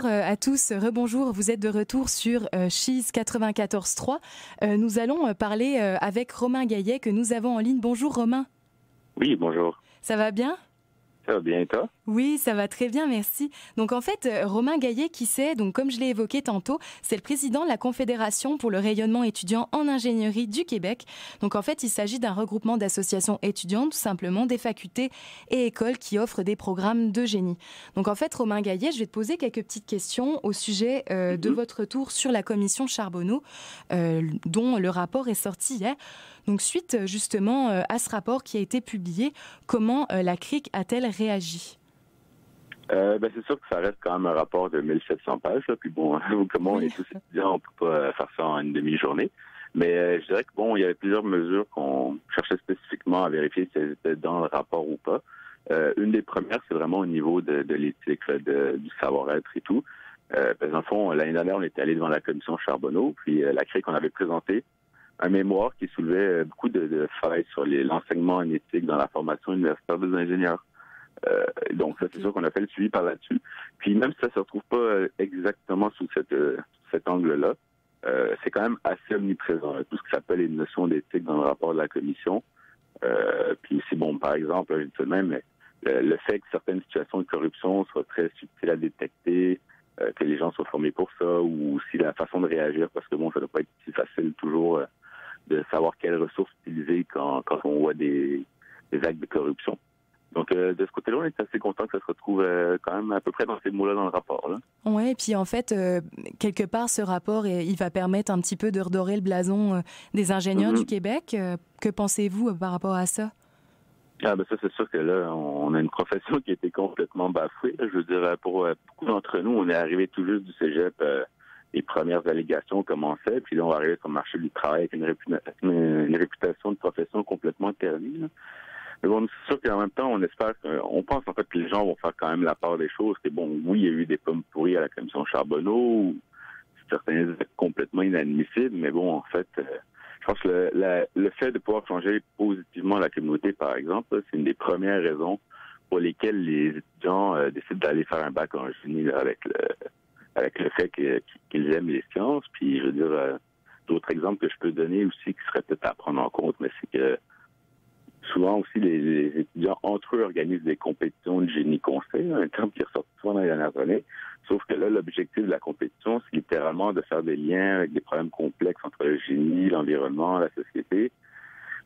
À tous, rebonjour, vous êtes de retour sur Chiz 94.3. Nous allons parler avec Romain Gaillet que nous avons en ligne. Bonjour Romain. Oui, bonjour. Ça va bien? Ça va bien et toi? Oui, ça va très bien, merci. Donc en fait, Romain Gaillet, qui c'est, donc comme je l'ai évoqué tantôt, c'est le président de la Confédération pour le rayonnement étudiant en ingénierie du Québec. Donc en fait, il s'agit d'un regroupement d'associations étudiantes, tout simplement des facultés et écoles qui offrent des programmes de génie. Donc en fait, Romain Gaillet, je vais te poser quelques petites questions au sujet de votre retour sur la commission Charbonneau, dont le rapport est sorti hier. Donc suite justement à ce rapport qui a été publié, comment la CRIC a-t-elle réagi? C'est sûr que ça reste quand même un rapport de 1700 pages. Là. Puis bon, comme on est tous étudiants, on peut pas faire ça en une demi-journée. Mais je dirais que bon, il y avait plusieurs mesures qu'on cherchait spécifiquement à vérifier si elles étaient dans le rapport ou pas. Une des premières, c'est vraiment au niveau de l'éthique, là, du savoir-être et tout. Dans le fond, l'année dernière, on était allé devant la commission Charbonneau, puis la CRIC, on avait présenté un mémoire qui soulevait beaucoup de failles sur l'enseignement en éthique dans la formation universitaire des ingénieurs. Donc ça, c'est sûr qu'on a fait le suivi par là-dessus. Puis même si ça se retrouve pas exactement sous cet angle-là, c'est quand même assez omniprésent. Tout ce qui s'appelle les notions d'éthique dans le rapport de la commission. Puis c'est bon, par exemple, je dis tout de même, mais le fait que certaines situations de corruption soient très subtiles à détecter, que les gens soient formés pour ça, ou aussi la façon de réagir, parce que bon, ça ne doit pas être si facile toujours de savoir quelles ressources utiliser quand on voit des actes de corruption. Donc, de ce côté-là, on est assez content que ça se retrouve quand même à peu près dans ces mots-là dans le rapport. Oui, et puis en fait, quelque part, ce rapport, il va permettre un petit peu de redorer le blason des ingénieurs du Québec. Que pensez-vous par rapport à ça? Ça, c'est sûr que là, on a une profession qui a été complètement bafouée. Je veux dire, pour beaucoup d'entre nous, on est arrivé tout juste du cégep. Les premières allégations commençaient, puis là, on va arriver sur le marché du travail avec une réputation de profession complètement ternie. Là. Mais bon, c'est sûr qu'en même temps, on pense en fait que les gens vont faire quand même la part des choses. Que bon, oui, il y a eu des pommes pourries à la commission Charbonneau, certains actes complètement inadmissibles, mais bon, en fait, je pense que le fait de pouvoir changer positivement la communauté, par exemple, là, c'est une des premières raisons pour lesquelles les étudiants décident d'aller faire un bac en génie là, avec le fait qu'ils aiment les sciences. Puis, je veux dire, d'autres exemples que je peux donner aussi qui seraient peut-être à prendre en compte, mais c'est que souvent aussi, les étudiants entre eux organisent des compétitions de génie conseil, un terme qui ressort souvent dans les dernières années. Sauf que là, l'objectif de la compétition, c'est littéralement de faire des liens avec des problèmes complexes entre le génie, l'environnement, la société.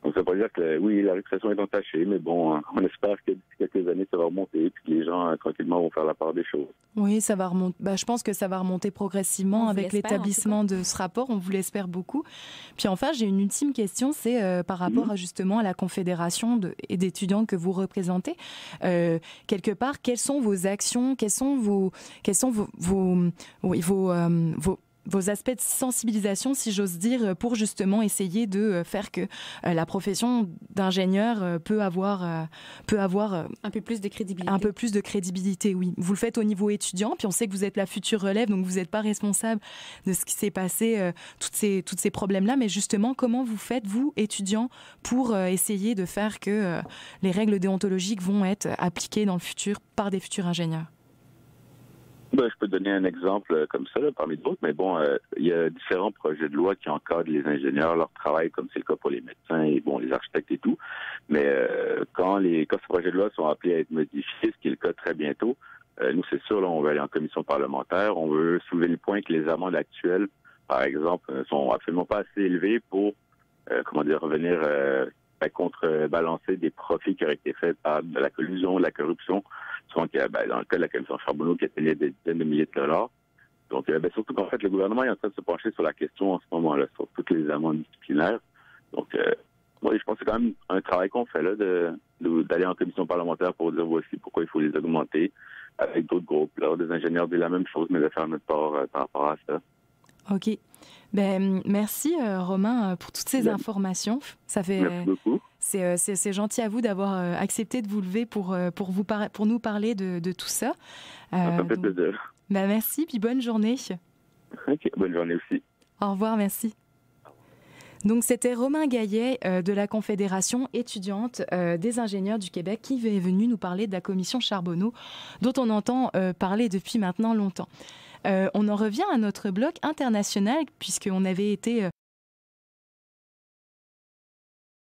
Donc, ça veut pas dire que, oui, la réputation est entachée, mais bon, on espère que d'ici quelques années, ça va remonter et que les gens, tranquillement, vont faire la part des choses. Oui, ça va remonter. Je pense que ça va remonter progressivement avec l'établissement de ce rapport. On vous l'espère beaucoup. Puis enfin, j'ai une ultime question, c'est par rapport justement à la confédération et d'étudiants que vous représentez. Quelque part, quelles sont vos actions, quels sont vos aspects de sensibilisation, si j'ose dire, pour justement essayer de faire que la profession d'ingénieur peut avoir un peu plus de crédibilité. Un peu plus de crédibilité, oui. Vous le faites au niveau étudiant, puis on sait que vous êtes la future relève, donc vous n'êtes pas responsable de ce qui s'est passé, toutes ces problèmes-là. Mais justement, comment vous faites, vous, étudiants, pour essayer de faire que les règles déontologiques vont être appliquées dans le futur par des futurs ingénieurs? Je peux donner un exemple comme ça, là, parmi d'autres, mais bon, il y a différents projets de loi qui encadrent les ingénieurs, leur travail, comme c'est le cas pour les médecins et bon, les architectes et tout. Mais quand ces projets de loi sont appelés à être modifiés, ce qui est le cas très bientôt, nous, c'est sûr, là, on veut aller en commission parlementaire, on veut soulever le point que les amendes actuelles, par exemple, sont absolument pas assez élevées pour, revenir contrebalancer des profits qui auraient été faits par de la collusion, de la corruption. Souvent, dans le cas de la commission Charbonneau, qui atteignait des dizaines de milliers de dollars. Donc, surtout qu'en fait, le gouvernement est en train de se pencher sur la question en ce moment-là, sur toutes les amendes disciplinaires. Donc, moi, je pense que c'est quand même un travail qu'on fait là, d'aller en commission parlementaire pour dire voici pourquoi il faut les augmenter, avec d'autres groupes. Là, des ingénieurs disent la même chose, mais de faire notre part par rapport à ça. OK. Merci Romain pour toutes ces informations. Merci beaucoup. C'est gentil à vous d'avoir accepté de vous lever pour nous parler de tout ça. Ça fait plaisir. Merci, puis bonne journée. OK, bonne journée aussi. Au revoir, merci. Donc c'était Romain Gaillet de la Confédération étudiante des ingénieurs du Québec qui est venu nous parler de la commission Charbonneau dont on entend parler depuis maintenant longtemps. On en revient à notre bloc international puisqu'on avait été